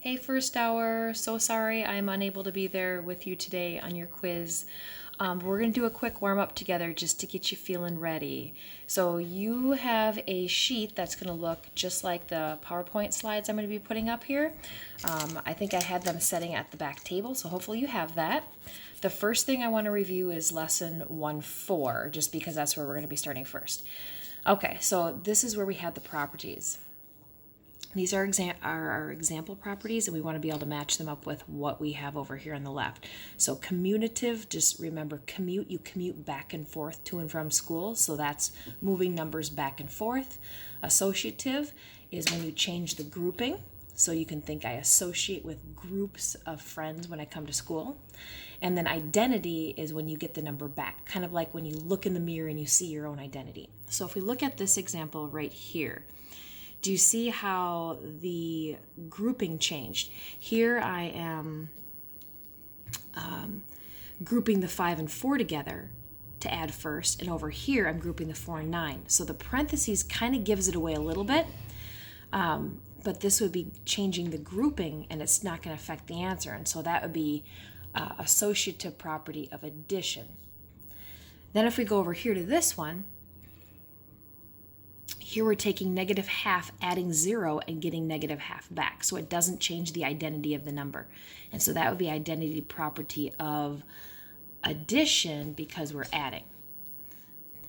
Hey, first hour. So sorry I'm unable to be there with you today on your quiz. We're going to do a quick warm up together just to get you feeling ready. So, you have a sheet that's going to look just like the PowerPoint slides I'm going to be putting up here. I think I had them setting at the back table, so hopefully you have that. The first thing I want to review is lesson 1-4, just because that's where we're going to be starting first. Okay, so this is where we had the properties. These are our example properties, and we want to be able to match them up with what we have over here on the left. So commutative, just remember commute, you commute back and forth to and from school, so that's moving numbers back and forth. Associative is when you change the grouping, so you can think I associate with groups of friends when I come to school. And then identity is when you get the number back, kind of like when you look in the mirror and you see your own identity. So if we look at this example right here, do you see how the grouping changed? Here I am grouping the 5 and 4 together to add first, and over here I'm grouping the 4 and 9. So the parentheses kind of gives it away a little bit, but this would be changing the grouping, and it's not going to affect the answer, and so that would be associative property of addition. Then if we go over here to this one, here we're taking negative half, adding 0, and getting negative half back. So it doesn't change the identity of the number. And so that would be identity property of addition because we're adding.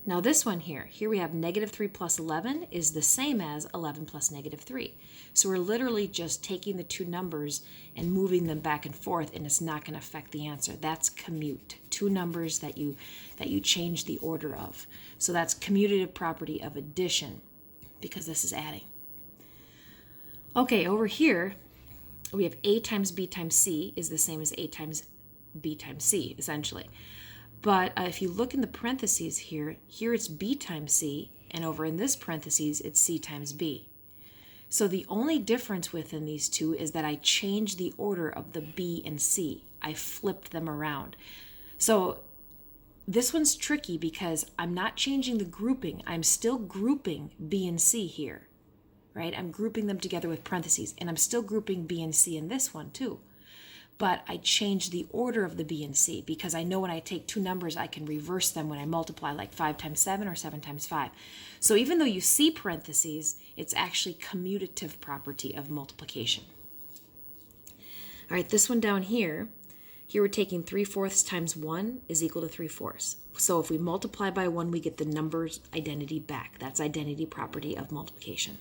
Now this one here we have negative 3 plus 11 is the same as 11 plus negative 3. So we're literally just taking the two numbers and moving them back and forth, and it's not going to affect the answer. That's commute. Two numbers that you change the order of. So that's commutative property of addition because this is adding. Okay, over here we have A times B times C is the same as A times B times C, essentially. But if you look in the parentheses here it's B times C, and over in this parentheses, it's C times B. So the only difference within these two is that I changed the order of the B and C. I flipped them around. So this one's tricky because I'm not changing the grouping. I'm still grouping B and C here, right? I'm grouping them together with parentheses, and I'm still grouping B and C in this one too. But I changed the order of the B and C because I know when I take two numbers, I can reverse them when I multiply, like 5 times 7 or 7 times 5. So even though you see parentheses, it's actually commutative property of multiplication. All right, this one down here we're taking 3/4 times 1 is equal to 3/4. So if we multiply by 1, we get the number's identity back. That's identity property of multiplication.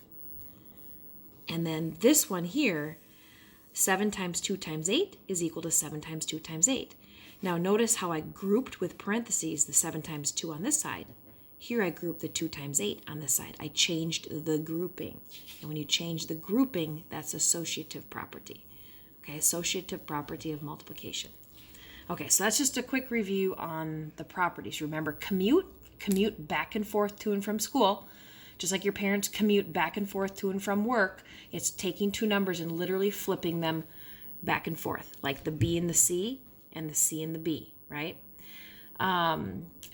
And then this one here, 7 times 2 times 8 is equal to 7 times 2 times 8. Now notice how I grouped with parentheses the 7 times 2 on this side. Here I grouped the 2 times 8 on this side. I changed the grouping. And when you change the grouping, that's associative property. Okay, associative property of multiplication. Okay, so that's just a quick review on the properties. Remember, commute back and forth to and from school. Just like your parents commute back and forth to and from work, it's taking two numbers and literally flipping them back and forth, like the B and the C and the C and the B, right?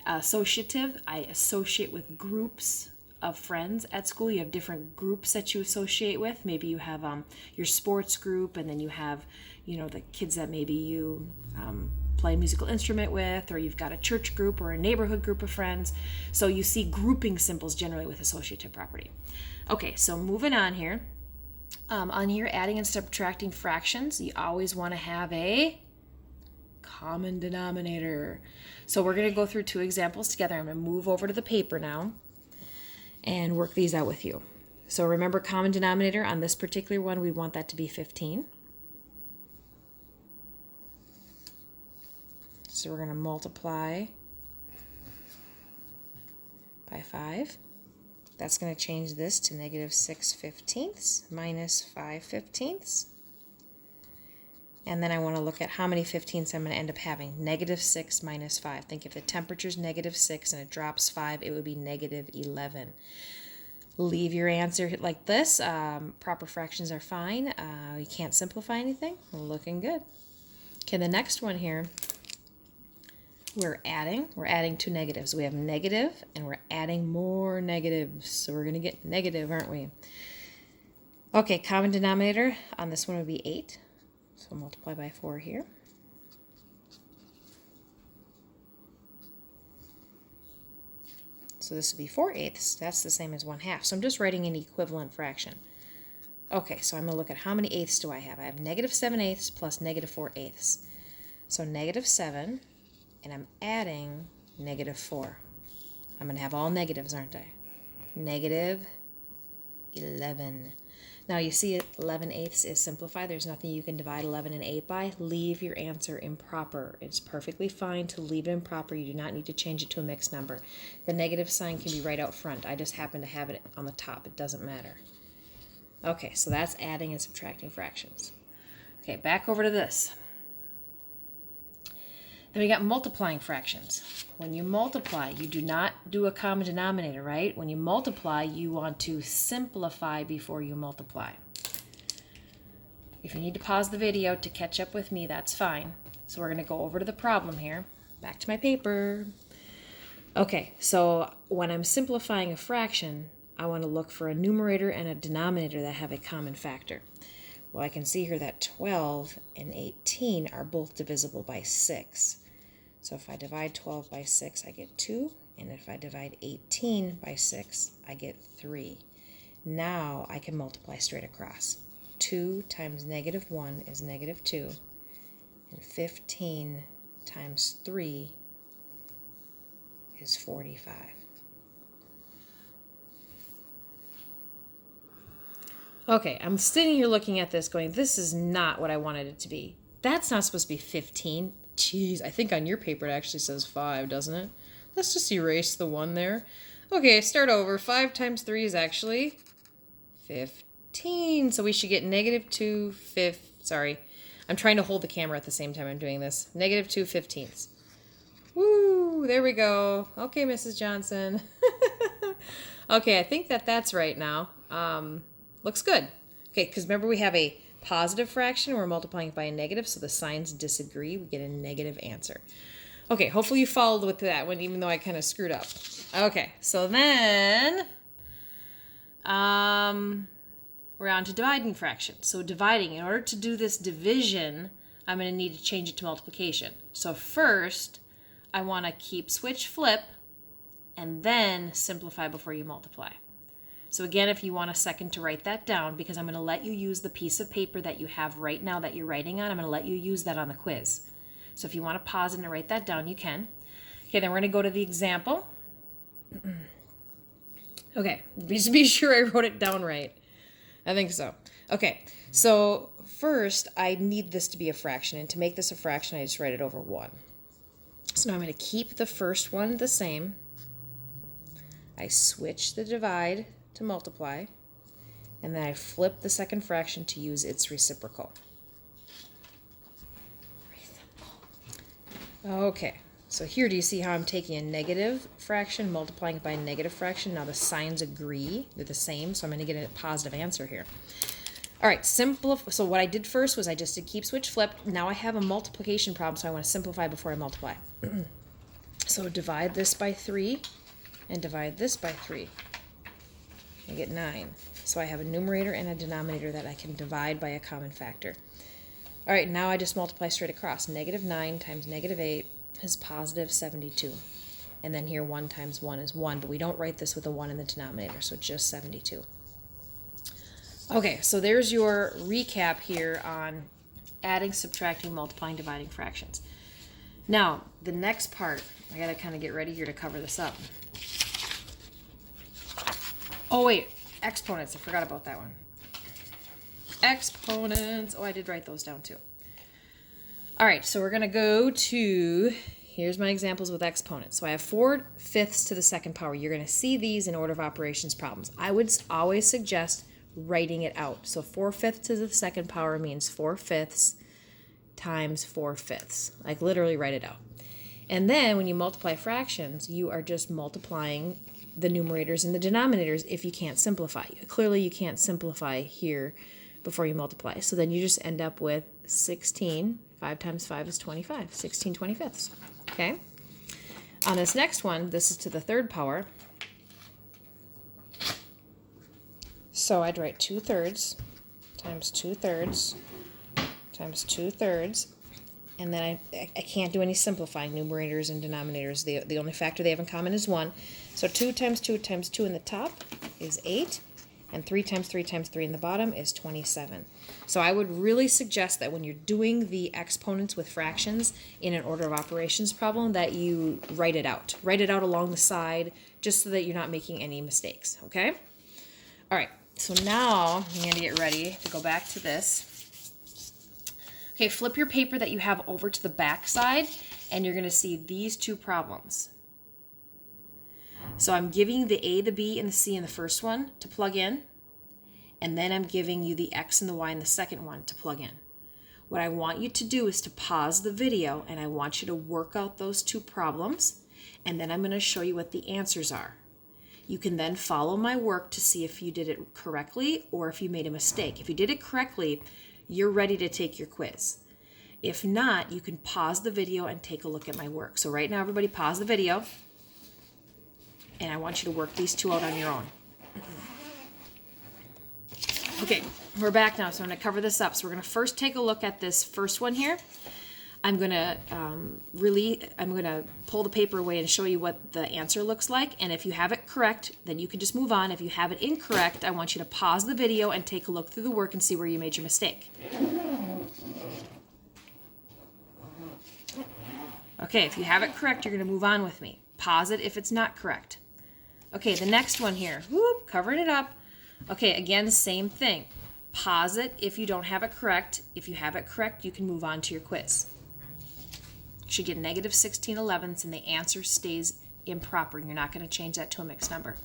Associative, I associate with groups of friends at school. You have different groups that you associate with. Maybe you have your sports group, and then you have, the kids that maybe you play a musical instrument with, or you've got a church group or a neighborhood group of friends. So you see grouping symbols generally with associative property. Okay, so moving on here. On here, adding and subtracting fractions, you always want to have a common denominator. So we're going to go through two examples together. I'm going to move over to the paper now and work these out with you. So remember, common denominator on this particular one, we want that to be 15. So we're going to multiply by 5. That's going to change this to negative 6/15 minus 5/15. And then I want to look at how many 15ths I'm going to end up having. Negative 6 minus 5. Think if the temperature is negative 6 and it drops 5, it would be negative 11. Leave your answer like this. Proper fractions are fine. You can't simplify anything. Looking good. Okay, the next one here, we're adding two negatives. We have negative, and we're adding more negatives. So we're going to get negative, aren't we? Okay, common denominator on this one would be 8. So multiply by 4 here. So this would be 4/8. That's the same as 1/2. So I'm just writing an equivalent fraction. Okay, so I'm going to look at how many eighths do I have. I have -7/8 plus -4/8. So -7, and I'm adding -4. I'm going to have all negatives, aren't I? -11. Now you see 11/8 is simplified. There's nothing you can divide 11 and 8 by. Leave your answer improper. It's perfectly fine to leave it improper. You do not need to change it to a mixed number. The negative sign can be right out front. I just happen to have it on the top. It doesn't matter. Okay, so that's adding and subtracting fractions. Okay, back over to this. Then we got multiplying fractions. When you multiply, you do not do a common denominator, right? When you multiply, you want to simplify before you multiply. If you need to pause the video to catch up with me, that's fine. So we're going to go over to the problem here. Back to my paper. Okay, so when I'm simplifying a fraction, I want to look for a numerator and a denominator that have a common factor. Well, I can see here that 12 and 18 are both divisible by 6. So if I divide 12 by 6, I get 2. And if I divide 18 by 6, I get 3. Now I can multiply straight across. 2 times -1 is -2. And 15 times 3 is 45. Okay, I'm sitting here looking at this going, this is not what I wanted it to be. That's not supposed to be 15. Jeez, I think on your paper it actually says 5, doesn't it? Let's just erase the 1 there. Okay, start over. 5 times 3 is actually 15. So we should get -2 sorry. I'm trying to hold the camera at the same time I'm doing this. -2 15ths. Woo, there we go. Okay, Mrs. Johnson. Okay, I think that's right now. Looks good. Okay, because remember we have a positive fraction, we're multiplying it by a negative, so the signs disagree. We get a negative answer. Okay, hopefully you followed with that one, even though I kind of screwed up. Okay, so then we're on to dividing fractions. So dividing, in order to do this division, I'm going to need to change it to multiplication. So first, I want to keep switch flip, and then simplify before you multiply. So again, if you want a second to write that down, because I'm going to let you use the piece of paper that you have right now that you're writing on, I'm going to let you use that on the quiz. So if you want to pause and write that down, you can. Okay, then we're going to go to the example. Okay, just be sure I wrote it down right. I think so. Okay, so first I need this to be a fraction, and to make this a fraction, I just write it over 1. So now I'm going to keep the first one the same. I switch the divide to multiply, and then I flip the second fraction to use its reciprocal. Okay, so here do you see how I'm taking a negative fraction, multiplying it by a negative fraction? Now the signs agree, they're the same, so I'm going to get a positive answer here. All right, so what I did first was I just did keep switch flip. Now I have a multiplication problem, so I want to simplify before I multiply. So divide this by 3 and divide this by 3. I get 9. So I have a numerator and a denominator that I can divide by a common factor. All right, now I just multiply straight across. -9 times -8 is positive 72. And then here 1 times 1 is 1, but we don't write this with a 1 in the denominator, so it's just 72. Okay, so there's your recap here on adding, subtracting, multiplying, dividing fractions. Now, the next part, I gotta kind of get ready here to cover this up. Oh wait, exponents, I forgot about that one. Exponents, oh I did write those down too. All right, so we're gonna go to, here's my examples with exponents. So I have 4/5 to the second power. You're gonna see these in order of operations problems. I would always suggest writing it out. So 4/5 to the second power means 4/5 times 4/5. Like literally write it out. And then when you multiply fractions, you are just multiplying the numerators and the denominators if you can't simplify. Clearly you can't simplify here before you multiply. So then you just end up with 16. 5 times 5 is 25. 16 25ths. Okay? On this next one, this is to the third power. So I'd write 2/3 times 2/3 times 2/3. And then I can't do any simplifying, numerators and denominators. The only factor they have in common is 1. So 2 times 2 times 2 in the top is 8. And 3 times 3 times 3 in the bottom is 27. So I would really suggest that when you're doing the exponents with fractions in an order of operations problem that you write it out. Write it out along the side just so that you're not making any mistakes, okay? All right, so now I'm going to get ready to go back to this. Okay, flip your paper that you have over to the back side, and you're going to see these two problems. So I'm giving the A, the B, and the C in the first one to plug in, and then I'm giving you the X and the Y in the second one to plug in. What I want you to do is to pause the video, and I want you to work out those two problems, and then I'm going to show you what the answers are. You can then follow my work to see if you did it correctly or if you made a mistake. If you did it correctly, you're ready to take your quiz. If not, you can pause the video and take a look at my work. So right now, everybody pause the video, and I want you to work these two out on your own. Okay, we're back now, so I'm going to cover this up. So we're going to first take a look at this first one here. I'm going to pull the paper away and show you what the answer looks like. And if you have it correct, then you can just move on. If you have it incorrect, I want you to pause the video and take a look through the work and see where you made your mistake. Okay, if you have it correct, you're going to move on with me. Pause it if it's not correct. Okay, the next one here. Whoop, covering it up. Okay, again, same thing. Pause it if you don't have it correct. If you have it correct, you can move on to your quiz. You should get negative 16/11ths, and the answer stays improper. You're not going to change that to a mixed number.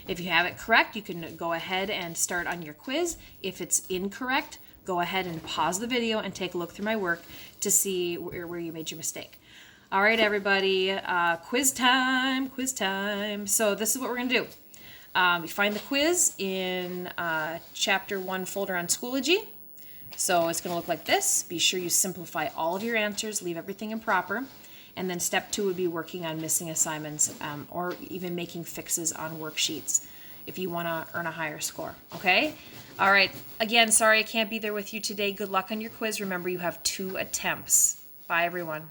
If you have it correct, you can go ahead and start on your quiz. If it's incorrect, go ahead and pause the video and take a look through my work to see where you made your mistake. All right, everybody, quiz time, quiz time. So this is what we're going to do. You find the quiz in Chapter 1 folder on Schoology. So it's going to look like this. Be sure you simplify all of your answers, leave everything improper. And then step 2 would be working on missing assignments or even making fixes on worksheets if you want to earn a higher score. Okay? All right. Again, sorry I can't be there with you today. Good luck on your quiz. Remember, you have 2 attempts. Bye, everyone.